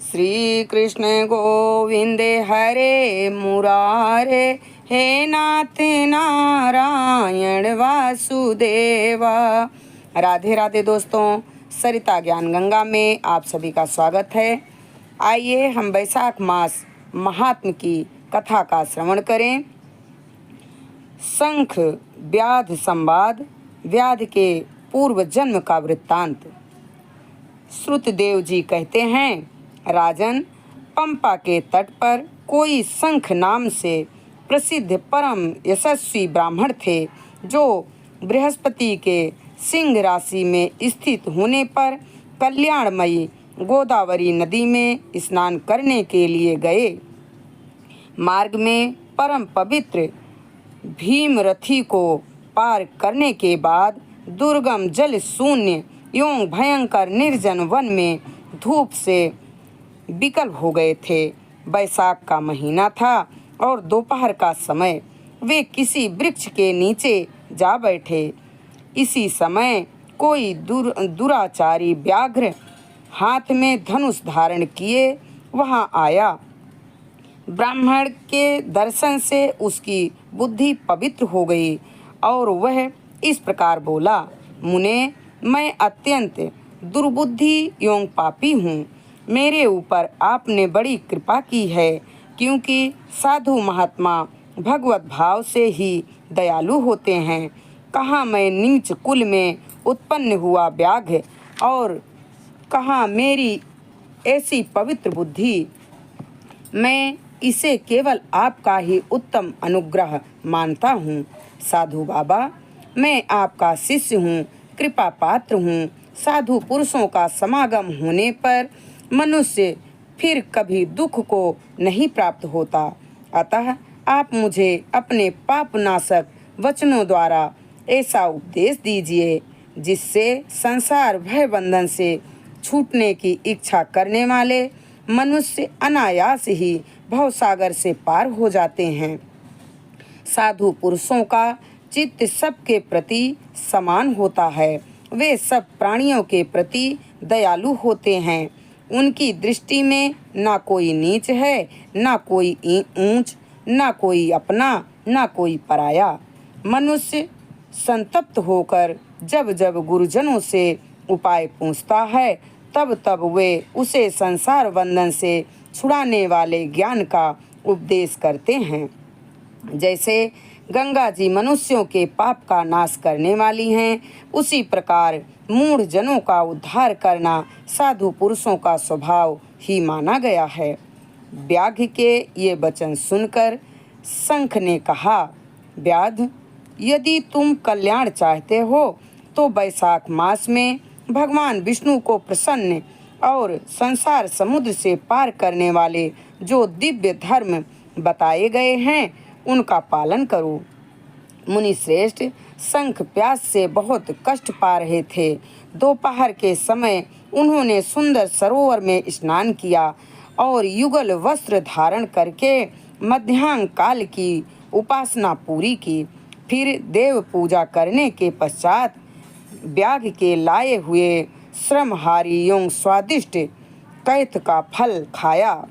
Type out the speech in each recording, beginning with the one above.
श्री कृष्ण गोविंदे हरे मुरारे, हे नाथ नारायण वासुदेवा। राधे राधे दोस्तों, सरिता ज्ञान गंगा में आप सभी का स्वागत है। आइए हम वैशाख मास महात्म की कथा का श्रवण करें। शंख व्याध संवाद, व्याध के पूर्व जन्म का वृत्तांत। श्रुतदेव जी कहते हैं, राजन, पंपा के तट पर कोई शंख नाम से प्रसिद्ध परम यशस्वी ब्राह्मण थे, जो बृहस्पति के सिंह राशि में स्थित होने पर कल्याणमयी गोदावरी नदी में स्नान करने के लिए गए। मार्ग में परम पवित्र भीमरथी को पार करने के बाद दुर्गम जल शून्य एवं भयंकर निर्जन वन में धूप से विकल हो गए थे। बैसाख का महीना था और दोपहर का समय। वे किसी वृक्ष के नीचे जा बैठे। इसी समय कोई दुराचारी व्याघ्र हाथ में धनुष धारण किए वहां आया। ब्राह्मण के दर्शन से उसकी बुद्धि पवित्र हो गई और वह इस प्रकार बोला, मुने, मैं अत्यंत दुर्बुद्धि एवं पापी हूँ। मेरे ऊपर आपने बड़ी कृपा की है, क्योंकि साधु महात्मा भगवत भाव से ही दयालु होते हैं। कहाँ मैं नीच कुल में उत्पन्न हुआ व्याघ्र, और कहाँ मेरी ऐसी पवित्र बुद्धि। मैं इसे केवल आपका ही उत्तम अनुग्रह मानता हूँ। साधु बाबा, मैं आपका शिष्य हूँ, कृपा पात्र हूँ। साधु पुरुषों का समागम होने पर मनुष्य फिर कभी दुख को नहीं प्राप्त होता। अतः आप मुझे अपने पापनाशक वचनों द्वारा ऐसा उपदेश दीजिए, जिससे संसार भय बंधन से छूटने की इच्छा करने वाले मनुष्य अनायास ही भवसागर से पार हो जाते हैं। साधु पुरुषों का चित्त सबके प्रति समान होता है। वे सब प्राणियों के प्रति दयालु होते हैं। उनकी दृष्टि में ना कोई नीच है, ना कोई ऊंच, ना कोई अपना, ना कोई पराया। मनुष्य संतप्त होकर जब जब गुरुजनों से उपाय पूछता है, तब तब वे उसे संसार बंधन से छुड़ाने वाले ज्ञान का उपदेश करते हैं। जैसे गंगा जी मनुष्यों के पाप का नाश करने वाली हैं, उसी प्रकार मूढ़ जनों का उद्धार करना साधु पुरुषों का स्वभाव ही माना गया है। व्याघ्र के ये वचन सुनकर शंख ने कहा, व्याध, यदि तुम कल्याण चाहते हो तो बैसाख मास में भगवान विष्णु को प्रसन्न और संसार समुद्र से पार करने वाले जो दिव्य धर्म बताए गए हैं, उनका पालन करो। मुनि श्रेष्ठ, शंख प्यास से बहुत कष्ट पा रहे थे। दोपहर के समय उन्होंने सुंदर सरोवर में स्नान किया और युगल वस्त्र धारण करके मध्याह्न काल की उपासना पूरी की। फिर देव पूजा करने के पश्चात व्याघ्र के लाए हुए श्रमहारी एवं स्वादिष्ट कैथ का फल खाया।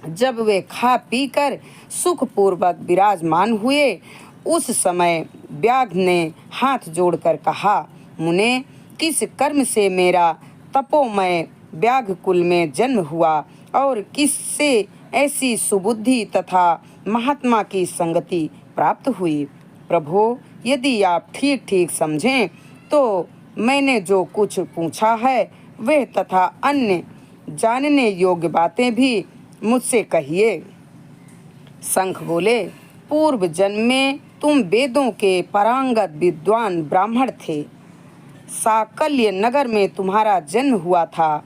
जब वे खा पीकर सुखपूर्वक विराजमान हुए, उस समय व्याघ्र ने हाथ जोड़कर कहा, मुने, किस कर्म से मेरा तपोमय व्याघ्र कुल में जन्म हुआ और किससे ऐसी सुबुद्धि तथा महात्मा की संगति प्राप्त हुई? प्रभो, यदि आप ठीक ठीक समझें तो मैंने जो कुछ पूछा है वह तथा अन्य जानने योग्य बातें भी मुझसे कहिए। शंख बोले, पूर्व जन्म में तुम वेदों के पारंगत विद्वान ब्राह्मण थे। साकल्य नगर में तुम्हारा जन्म हुआ था।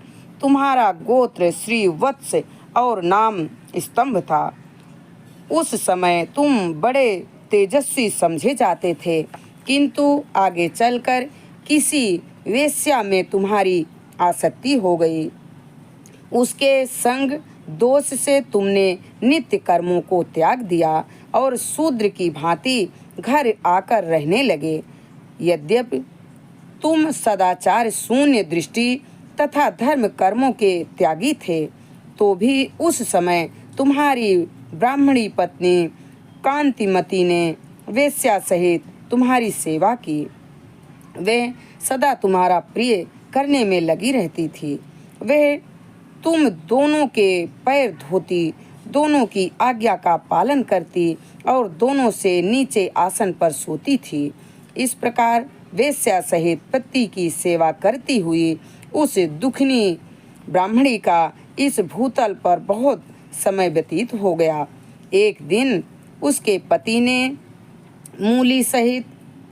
तुम्हारा गोत्र श्री वत्स और नाम स्तंभ था। उस समय तुम बड़े तेजस्वी समझे जाते थे, किंतु आगे चलकर किसी वेश्या में तुम्हारी आसक्ति हो गई। उसके संग दोष से तुमने नित्य कर्मों को त्याग दिया और शूद्र की भांति घर आकर रहने लगे। यद्यपि तुम सदाचार शून्य दृष्टि तथा धर्म कर्मों के त्यागी थे, तो भी उस समय तुम्हारी ब्राह्मणी पत्नी कांतिमती ने वेश्या सहित तुम्हारी सेवा की। वे सदा तुम्हारा प्रिय करने में लगी रहती थी। वे तुम दोनों के पैर धोती, दोनों की आज्ञा का पालन करती और दोनों से नीचे आसन पर सोती थी। इस प्रकार वेश्या सहित पति की सेवा करती हुई उस दुखनी ब्राह्मणी का इस भूतल पर बहुत समय व्यतीत हो गया। एक दिन उसके पति ने मूली सहित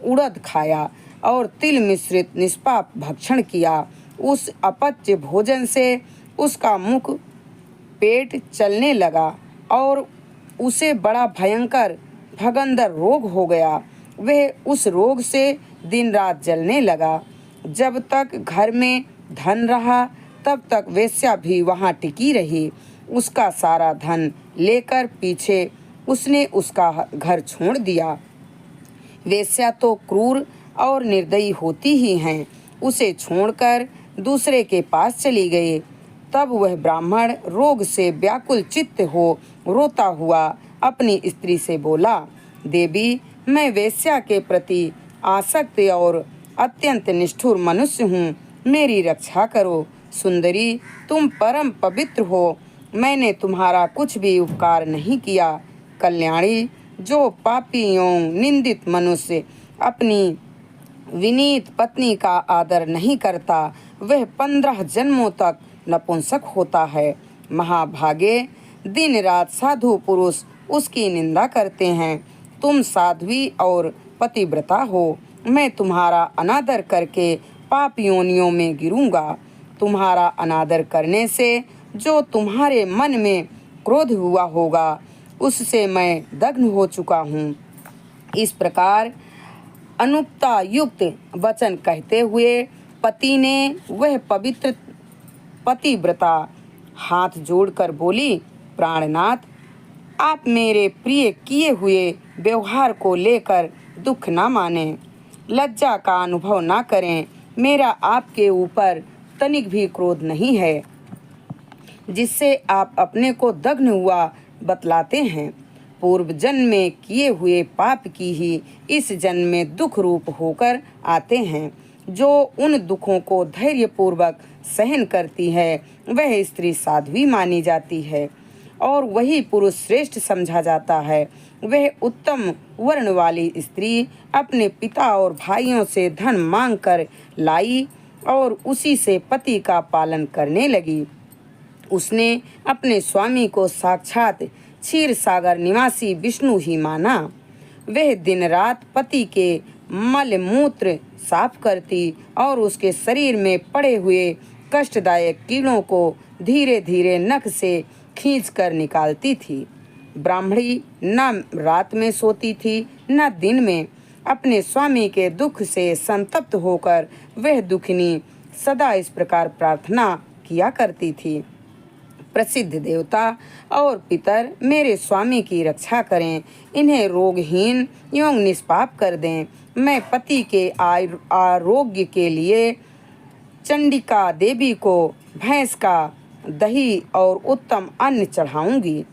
उड़द खाया और तिल मिश्रित निष्पाप भक्षण किया। उस अपच्य भोजन से उसका मुख पेट चलने लगा और उसे बड़ा भयंकर भगंदर रोग हो गया। वह उस रोग से दिन रात जलने लगा। जब तक घर में धन रहा तब तक वेश्या भी वहाँ टिकी रही। उसका सारा धन लेकर पीछे उसने उसका घर छोड़ दिया। वेश्या तो क्रूर और निर्दयी होती ही हैं। उसे छोड़कर दूसरे के पास चली गई। तब वह ब्राह्मण रोग से व्याकुल चित्त हो रोता हुआ अपनी स्त्री से बोला, देवी, मैं वेश्या के प्रति आसक्त और अत्यंत निष्ठुर मनुष्य हूँ, मेरी रक्षा करो। सुंदरी, तुम परम पवित्र हो, मैंने तुम्हारा कुछ भी उपकार नहीं किया। कल्याणी, जो पापी एवं निंदित मनुष्य अपनी विनीत पत्नी का आदर नहीं करता, वह 15 जन्मों तक नपुंसक होता है। महाभागे, दिन रात साधु पुरुष उसकी निंदा करते हैं। तुम साध्वी और पतिव्रता हो, मैं तुम्हारा अनादर करके पाप योनियों में गिरूंगा। तुम्हारा अनादर करने से जो तुम्हारे मन में क्रोध हुआ होगा, उससे मैं दग्न हो चुका हूँ। इस प्रकार अनुपता युक्त वचन कहते हुए पति ने वह पवित्र पतिव्रता हाथ जोड़कर बोली, प्राणनाथ, आप मेरे प्रिय किए हुए व्यवहार को लेकर दुख ना माने, लज्जा का अनुभव ना करें। मेरा आपके ऊपर तनिक भी क्रोध नहीं है, जिससे आप अपने को दग्न हुआ बतलाते हैं। पूर्व जन्म में किए हुए पाप की ही इस जन्म में दुख रूप होकर आते हैं। जो उन दुखों को धैर्य पूर्वक सहन करती है, वह स्त्री साध्वी मानी जाती है और वही पुरुष श्रेष्ठ समझा जाता है। वह उत्तम वर्ण वाली स्त्री अपने पिता और भाइयों से धन मांग कर लाई और उसी से पति का पालन करने लगी। उसने अपने स्वामी को साक्षात क्षीर सागर निवासी विष्णु ही माना। वह दिन रात पति के मल मूत्र साफ करती और उसके शरीर में पड़े हुए कष्टदायक कीड़ों को धीरे धीरे नख से खींच कर निकालती थी। ब्राह्मणी न रात में सोती थी न दिन में। अपने स्वामी के दुख से संतप्त होकर वह दुखिनी सदा इस प्रकार प्रार्थना किया करती थी, प्रसिद्ध देवता और पितर मेरे स्वामी की रक्षा करें, इन्हें रोगहीन एवं निष्पाप कर दें। मैं पति के आरोग्य के लिए चंडिका देवी को भैंस का दही और उत्तम अन्न चढ़ाऊंगी।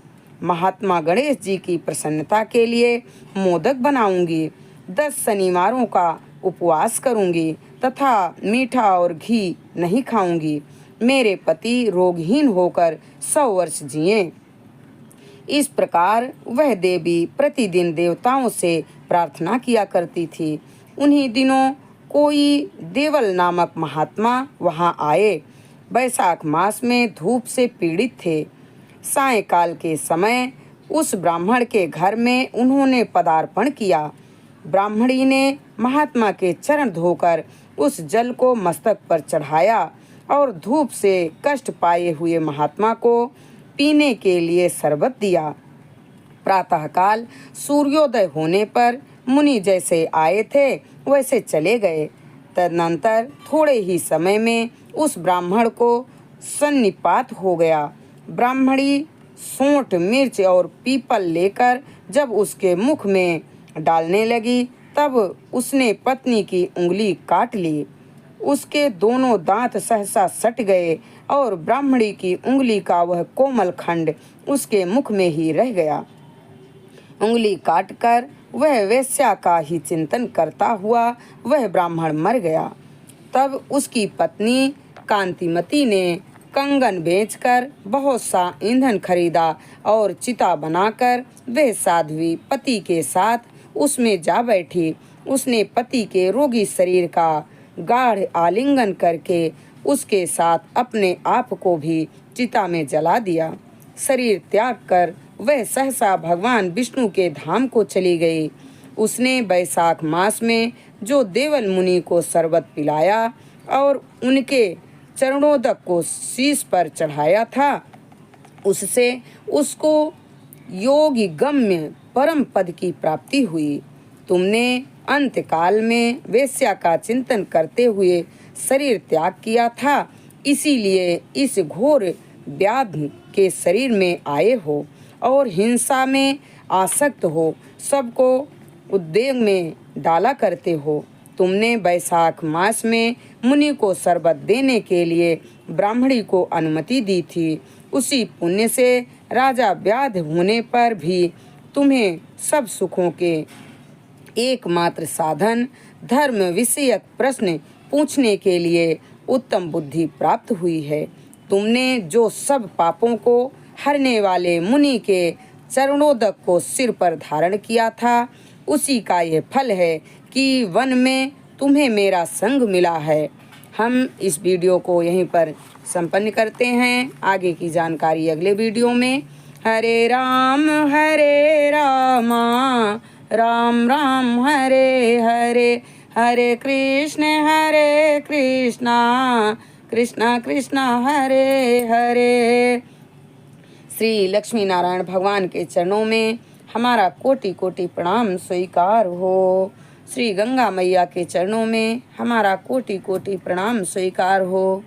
महात्मा गणेश जी की प्रसन्नता के लिए मोदक बनाऊंगी। 10 शनिवारों का उपवास करूंगी तथा मीठा और घी नहीं खाऊंगी। मेरे पति रोगहीन होकर 100 वर्ष जिएं। इस प्रकार वह देवी प्रतिदिन देवताओं से प्रार्थना किया करती थी। उन्हीं दिनों कोई देवल नामक महात्मा वहां आए। बैसाख मास में धूप से पीड़ित थे। सायंकाल के समय उस ब्राह्मण के घर में उन्होंने पदार्पण किया। ब्राह्मणी ने महात्मा के चरण धोकर उस जल को मस्तक पर चढ़ाया और धूप से कष्ट पाए हुए महात्मा को पीने के लिए शरबत दिया। प्रातःकाल सूर्योदय होने पर मुनि जैसे आए थे वैसे चले गए। तदनंतर थोड़े ही समय में उस ब्राह्मण को सन्निपात हो गया। ब्राह्मणी सोंठ, मिर्च और पीपल लेकर जब उसके मुख में डालने लगी, तब उसने पत्नी की उंगली काट ली। उसके दोनों दांत सहसा सट गए और ब्राह्मणी की उंगली का वह कोमल खंड उसके मुख में ही रह गया। उंगली काटकर वह वेश्या का ही चिंतन करता हुआ वह ब्राह्मण मर गया। तब उसकी पत्नी कांतिमती ने कंगन बेचकर बहुत सा ईंधन खरीदा और चिता बनाकर वह साध्वी पति के साथ उसमें जा बैठी। उसने पति के रोगी शरीर का गाढ़ आलिंगन करके उसके साथ अपने आप को भी चिता में जला दिया। शरीर त्याग कर वह सहसा भगवान विष्णु के धाम को चली गई। उसने बैसाख मास में जो देवल मुनि को शरबत पिलाया और उनके चरणोदक को शीश पर चढ़ाया था, उससे उसको योगी गम्य परम पद की प्राप्ति हुई। तुमने अंतकाल में वेश्या का चिंतन करते हुए शरीर त्याग किया था, इसीलिए इस घोर व्याधि के शरीर में आए हो और हिंसा में आसक्त हो, सबको उद्वेग में डाला करते हो। तुमने बैसाख मास में मुनि को शरबत देने के लिए ब्राह्मणी को अनुमति दी थी। उसी पुण्य से राजा व्याध होने पर भी तुम्हें सब सुखों के एकमात्र साधन धर्म विषयक प्रश्न पूछने के लिए उत्तम बुद्धि प्राप्त हुई है। तुमने जो सब पापों को हरने वाले मुनि के चरणोदक को सिर पर धारण किया था, उसी का यह फल है कि वन में तुम्हें मेरा संग मिला है। हम इस वीडियो को यहीं पर संपन्न करते हैं। आगे की जानकारी अगले वीडियो में। हरे राम राम राम हरे हरे, हरे कृष्णा कृष्णा कृष्णा हरे हरे। श्री लक्ष्मी नारायण भगवान के चरणों में हमारा कोटि कोटि प्रणाम स्वीकार हो। श्री गंगा मैया के चरणों में हमारा कोटि कोटि प्रणाम स्वीकार हो।